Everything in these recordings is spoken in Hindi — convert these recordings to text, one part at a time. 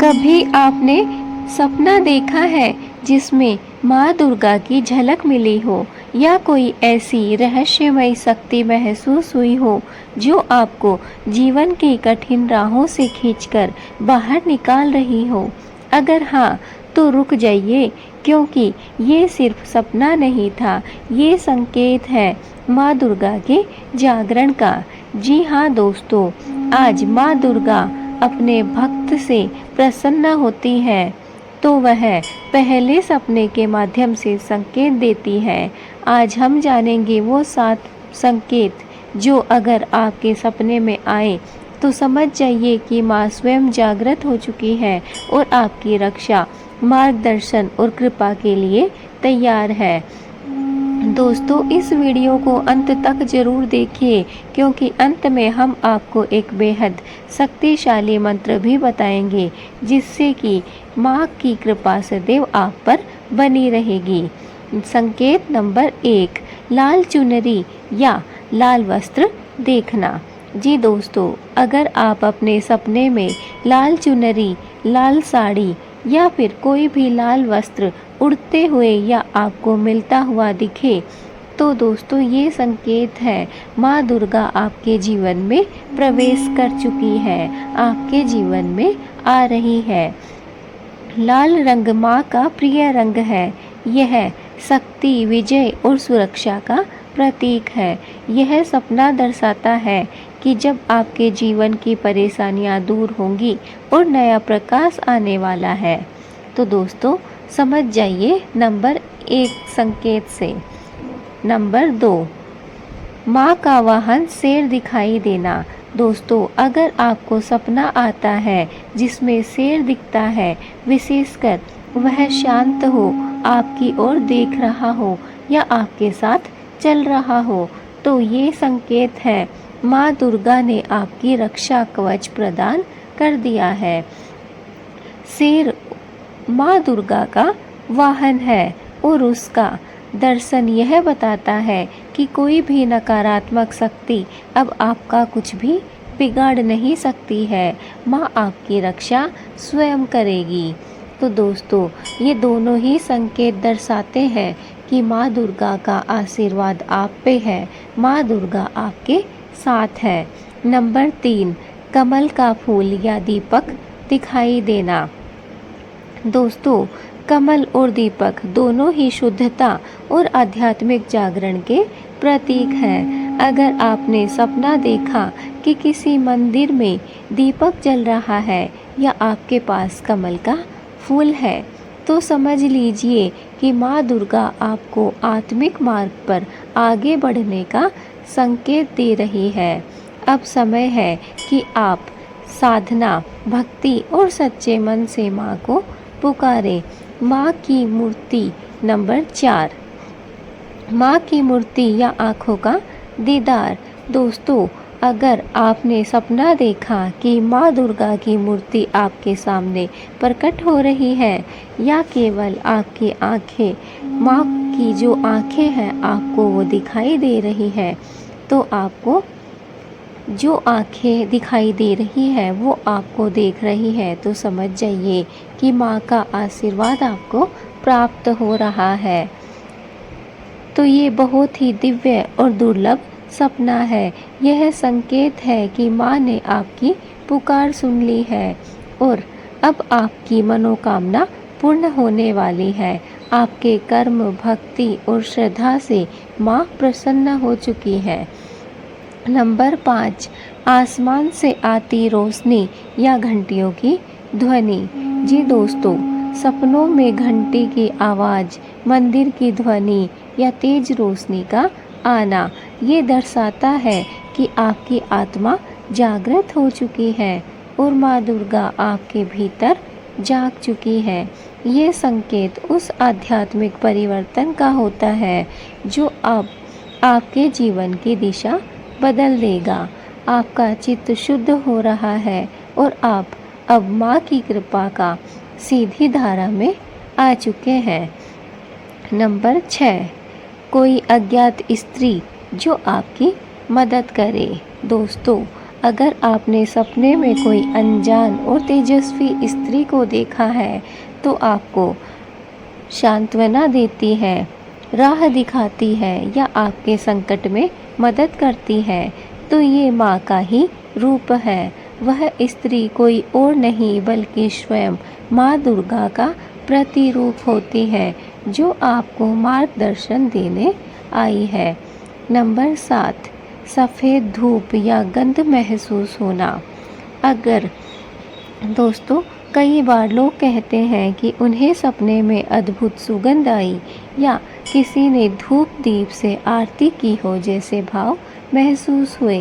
कभी आपने सपना देखा है जिसमें माँ दुर्गा की झलक मिली हो या कोई ऐसी रहस्यमयी शक्ति महसूस हुई हो जो आपको जीवन की कठिन राहों से खींचकर बाहर निकाल रही हो? अगर हाँ, तो रुक जाइए, क्योंकि ये सिर्फ सपना नहीं था, ये संकेत है माँ दुर्गा के जागरण का। जी हाँ दोस्तों, आज माँ दुर्गा अपने भक्त से प्रसन्न होती है तो वह पहले सपने के माध्यम से संकेत देती है। आज हम जानेंगे वो 7 संकेत जो अगर आपके सपने में आए तो समझ जाइए कि माँ स्वयं जागृत हो चुकी है और आपकी रक्षा, मार्गदर्शन और कृपा के लिए तैयार है। दोस्तों, इस वीडियो को अंत तक जरूर देखिए, क्योंकि अंत में हम आपको एक बेहद शक्तिशाली मंत्र भी बताएंगे जिससे कि माँ की कृपा सदैव आप पर बनी रहेगी। संकेत नंबर 1, लाल चुनरी या लाल वस्त्र देखना। जी दोस्तों, अगर आप अपने सपने में लाल चुनरी, लाल साड़ी या फिर कोई भी लाल वस्त्र उड़ते हुए या आपको मिलता हुआ दिखे तो दोस्तों ये संकेत है माँ दुर्गा आपके जीवन में प्रवेश कर चुकी है, आपके जीवन में आ रही है। लाल रंग माँ का प्रिय रंग है। यह शक्ति, विजय और सुरक्षा का प्रतीक है। यह सपना दर्शाता है कि जब आपके जीवन की परेशानियां दूर होंगी और नया प्रकाश आने वाला है। तो दोस्तों समझ जाइए नंबर 1 संकेत से। नंबर 2, माँ का वाहन शेर दिखाई देना। दोस्तों, अगर आपको सपना आता है जिसमें शेर दिखता है, विशेषकर वह शांत हो, आपकी ओर देख रहा हो या आपके साथ चल रहा हो, तो ये संकेत है माँ दुर्गा ने आपकी रक्षा कवच प्रदान कर दिया है। शेर माँ दुर्गा का वाहन है और उसका दर्शन यह बताता है कि कोई भी नकारात्मक शक्ति अब आपका कुछ भी बिगाड़ नहीं सकती है। माँ आपकी रक्षा स्वयं करेगी। तो दोस्तों, ये दोनों ही संकेत दर्शाते हैं कि माँ दुर्गा का आशीर्वाद आप पे है, माँ दुर्गा आपके साथ है। नंबर 3, कमल का फूल या दीपक दिखाई देना। दोस्तों, कमल और दीपक दोनों ही शुद्धता और आध्यात्मिक जागरण के प्रतीक हैं। अगर आपने सपना देखा कि किसी मंदिर में दीपक जल रहा है या आपके पास कमल का फूल है, तो समझ लीजिए कि माँ दुर्गा आपको आत्मिक मार्ग पर आगे बढ़ने का संकेत दे रही है। अब समय है कि आप साधना, भक्ति और सच्चे मन से माँ को पुकारे। माँ की मूर्ति नंबर 4, माँ की मूर्ति या आँखों का दीदार। दोस्तों, अगर आपने सपना देखा कि माँ दुर्गा की मूर्ति आपके सामने प्रकट हो रही है या केवल आपकी आँखें, माँ की जो आँखें हैं आपको वो दिखाई दे रही है, तो आपको जो आँखें दिखाई दे रही है वो आपको देख रही है, तो समझ जाइए कि माँ का आशीर्वाद आपको प्राप्त हो रहा है। तो ये बहुत ही दिव्य और दुर्लभ सपना है। यह संकेत है कि माँ ने आपकी पुकार सुन ली है और अब आपकी मनोकामना पूर्ण होने वाली है। आपके कर्म, भक्ति और श्रद्धा से माँ प्रसन्न हो चुकी है। नंबर 5, आसमान से आती रोशनी या घंटियों की ध्वनि। जी दोस्तों, सपनों में घंटी की आवाज़, मंदिर की ध्वनि या तेज रोशनी का आना ये दर्शाता है कि आपकी आत्मा जागृत हो चुकी है और माँ दुर्गा आपके भीतर जाग चुकी है। ये संकेत उस आध्यात्मिक परिवर्तन का होता है जो अब आपके जीवन की दिशा बदल देगा। आपका चित्त शुद्ध हो रहा है और आप अब माँ की कृपा का सीधी धारा में आ चुके हैं। नंबर 6, कोई अज्ञात स्त्री जो आपकी मदद करे। दोस्तों, अगर आपने सपने में कोई अनजान और तेजस्वी स्त्री को देखा है तो आपको सांत्वना देती है, राह दिखाती है या आपके संकट में मदद करती है, तो ये माँ का ही रूप है। वह स्त्री कोई और नहीं बल्कि स्वयं माँ दुर्गा का प्रतिरूप होती है, जो आपको मार्गदर्शन देने आई है। नंबर 7, सफ़ेद धूप या गंध महसूस होना। अगर दोस्तों, कई बार लोग कहते हैं कि उन्हें सपने में अद्भुत सुगंध आई या किसी ने धूप दीप से आरती की हो जैसे भाव महसूस हुए,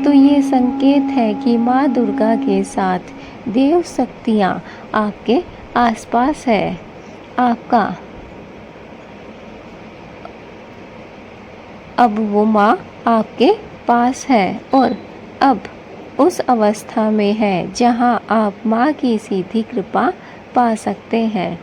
तो ये संकेत है कि माँ दुर्गा के साथ देव शक्तियाँ आपके आसपास है। आपका अब वो माँ आपके पास है और अब उस अवस्था में है जहाँ आप माँ की सीधी कृपा पा सकते हैं।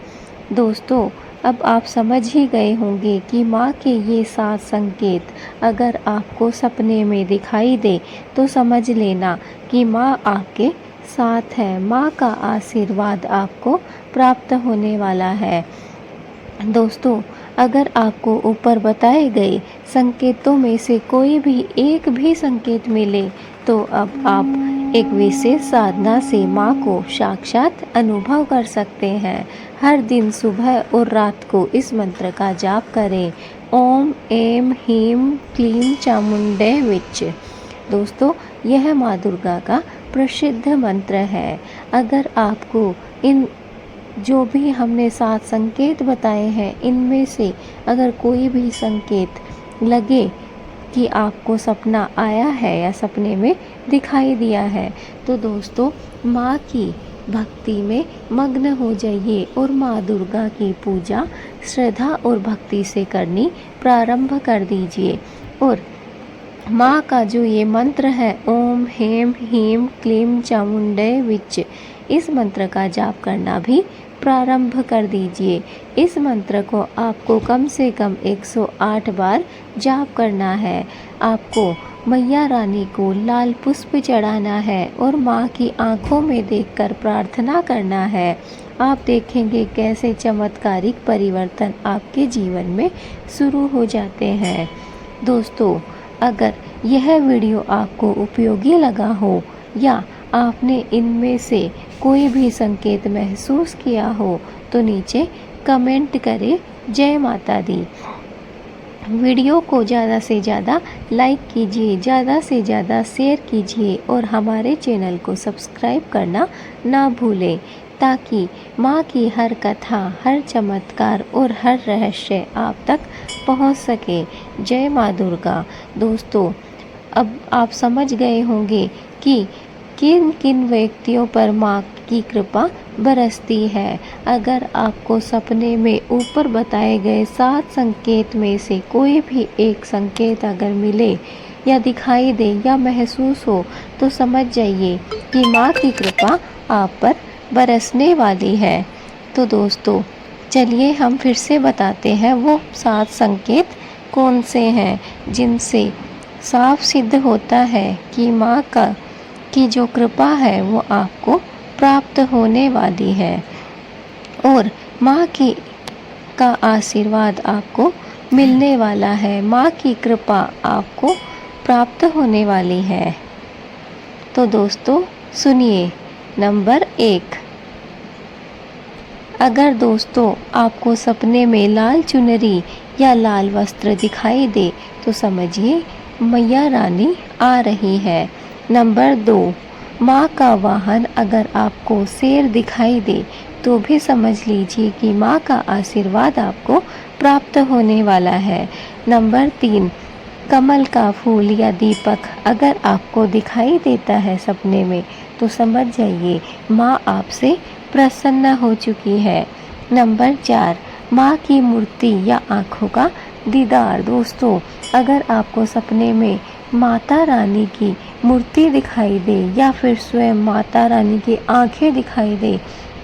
दोस्तों, अब आप समझ ही गए होंगे कि माँ के ये 7 संकेत अगर आपको सपने में दिखाई दे तो समझ लेना कि माँ आपके साथ है। माँ का आशीर्वाद आपको प्राप्त होने वाला है। दोस्तों, अगर आपको ऊपर बताए गए संकेतों में से कोई भी एक भी संकेत मिले तो अब आप एक विशेष साधना से माँ को साक्षात अनुभव कर सकते हैं। हर दिन सुबह और रात को इस मंत्र का जाप करें, ओम ऐं ह्रीं क्लीं चामुंडे विच। दोस्तों, यह माँ दुर्गा का प्रसिद्ध मंत्र है। अगर आपको इन जो भी हमने 7 संकेत बताए हैं इनमें से अगर कोई भी संकेत लगे कि आपको सपना आया है या सपने में दिखाई दिया है तो दोस्तों, माँ की भक्ति में मग्न हो जाइए और माँ दुर्गा की पूजा श्रद्धा और भक्ति से करनी प्रारंभ कर दीजिए। और माँ का जो ये मंत्र है ओम ऐं ह्रीं क्लीं चामुंडे विच, इस मंत्र का जाप करना भी प्रारंभ कर दीजिए। इस मंत्र को आपको कम से कम 108 बार जाप करना है। आपको मैया रानी को लाल पुष्प चढ़ाना है और माँ की आंखों में देखकर प्रार्थना करना है। आप देखेंगे कैसे चमत्कारिक परिवर्तन आपके जीवन में शुरू हो जाते हैं। दोस्तों, अगर यह वीडियो आपको उपयोगी लगा हो या आपने इनमें से कोई भी संकेत महसूस किया हो तो नीचे कमेंट करें। जय माता दी। वीडियो को ज़्यादा से ज़्यादा लाइक कीजिए, ज़्यादा से ज़्यादा शेयर कीजिए और हमारे चैनल को सब्सक्राइब करना ना भूलें ताकि माँ की हर कथा, हर चमत्कार और हर रहस्य आप तक पहुँच सके। जय माँ दुर्गा। दोस्तों, अब आप समझ गए होंगे कि किन किन व्यक्तियों पर माँ की कृपा बरसती है। अगर आपको सपने में ऊपर बताए गए 7 संकेत में से कोई भी एक संकेत अगर मिले या दिखाई दे या महसूस हो तो समझ जाइए कि माँ की कृपा आप पर बरसने वाली है। तो दोस्तों, चलिए हम फिर से बताते हैं वो 7 संकेत कौन से हैं जिनसे साफ सिद्ध होता है कि माँ की जो कृपा है वो आपको प्राप्त होने वाली है और माँ का आशीर्वाद आपको मिलने वाला है। माँ की कृपा आपको प्राप्त होने वाली है। तो दोस्तों सुनिए, नंबर 1, अगर दोस्तों आपको सपने में लाल चुनरी या लाल वस्त्र दिखाई दे तो समझिए मैया रानी आ रही है। नंबर 2, माँ का वाहन अगर आपको शेर दिखाई दे तो भी समझ लीजिए कि माँ का आशीर्वाद आपको प्राप्त होने वाला है। नंबर 3, कमल का फूल या दीपक अगर आपको दिखाई देता है सपने में तो समझ जाइए माँ आपसे प्रसन्न हो चुकी है। नंबर 4, माँ की मूर्ति या आँखों का दीदार। दोस्तों, अगर आपको सपने में माता रानी की मूर्ति दिखाई दे या फिर स्वयं माता रानी की आँखें दिखाई दे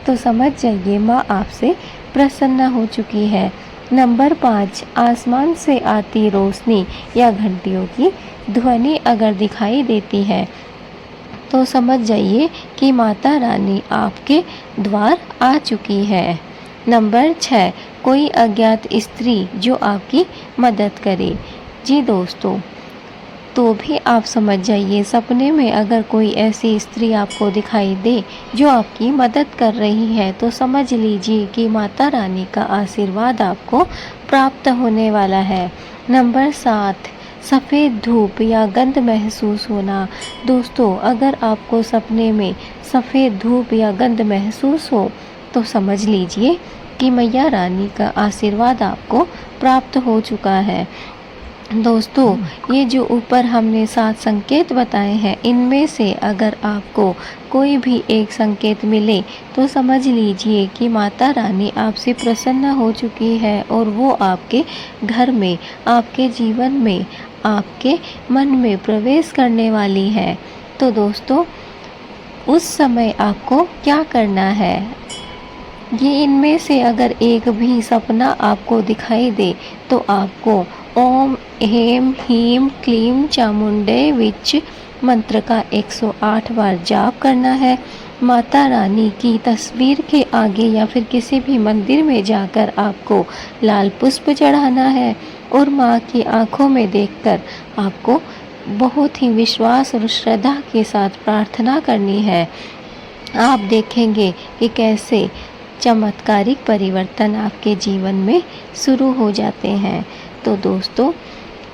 तो समझ जाइए माँ आपसे प्रसन्न हो चुकी है। नंबर 5, आसमान से आती रोशनी या घंटियों की ध्वनि अगर दिखाई देती है तो समझ जाइए कि माता रानी आपके द्वार आ चुकी है। नंबर 6, कोई अज्ञात स्त्री जो आपकी मदद करे। जी दोस्तों, तो भी आप समझ जाइए, सपने में अगर कोई ऐसी स्त्री आपको दिखाई दे जो आपकी मदद कर रही है तो समझ लीजिए कि माता रानी का आशीर्वाद आपको प्राप्त होने वाला है। नंबर 7, सफ़ेद धूप या गंध महसूस होना। दोस्तों, अगर आपको सपने में सफ़ेद धूप या गंध महसूस हो तो समझ लीजिए कि मैया रानी का आशीर्वाद आपको प्राप्त हो चुका है। दोस्तों, ये जो ऊपर हमने 7 संकेत बताए हैं, इनमें से अगर आपको कोई भी एक संकेत मिले तो समझ लीजिए कि माता रानी आपसे प्रसन्न हो चुकी है और वो आपके घर में, आपके जीवन में, आपके मन में प्रवेश करने वाली है। तो दोस्तों, उस समय आपको क्या करना है? ये इनमें से अगर एक भी सपना आपको दिखाई दे तो आपको ओम हेम हीम क्लीम चामुंडे विच मंत्र का 108 बार जाप करना है। माता रानी की तस्वीर के आगे या फिर किसी भी मंदिर में जाकर आपको लाल पुष्प चढ़ाना है और माँ की आंखों में देखकर आपको बहुत ही विश्वास और श्रद्धा के साथ प्रार्थना करनी है। आप देखेंगे कि कैसे चमत्कारिक परिवर्तन आपके जीवन में शुरू हो जाते हैं। तो दोस्तों,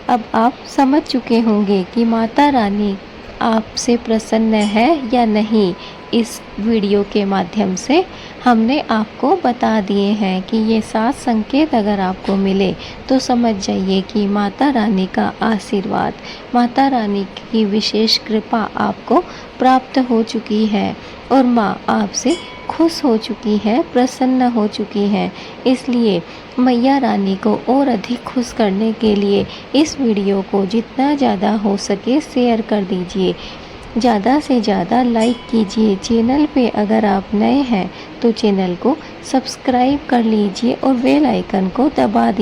अब आप समझ चुके होंगे कि माता रानी आपसे प्रसन्न है या नहीं। इस वीडियो के माध्यम से हमने आपको बता दिए हैं कि ये 7 संकेत अगर आपको मिले तो समझ जाइए कि माता रानी का आशीर्वाद, माता रानी की विशेष कृपा आपको प्राप्त हो चुकी है और माँ आपसे खुश हो चुकी है, प्रसन्न हो चुकी है। इसलिए मैया रानी को और अधिक खुश करने के लिए इस वीडियो को जितना ज़्यादा हो सके शेयर कर दीजिए, ज़्यादा से ज़्यादा लाइक कीजिए। चैनल पे अगर आप नए हैं तो चैनल को सब्सक्राइब कर लीजिए और बेल आइकन को दबा दीजिए।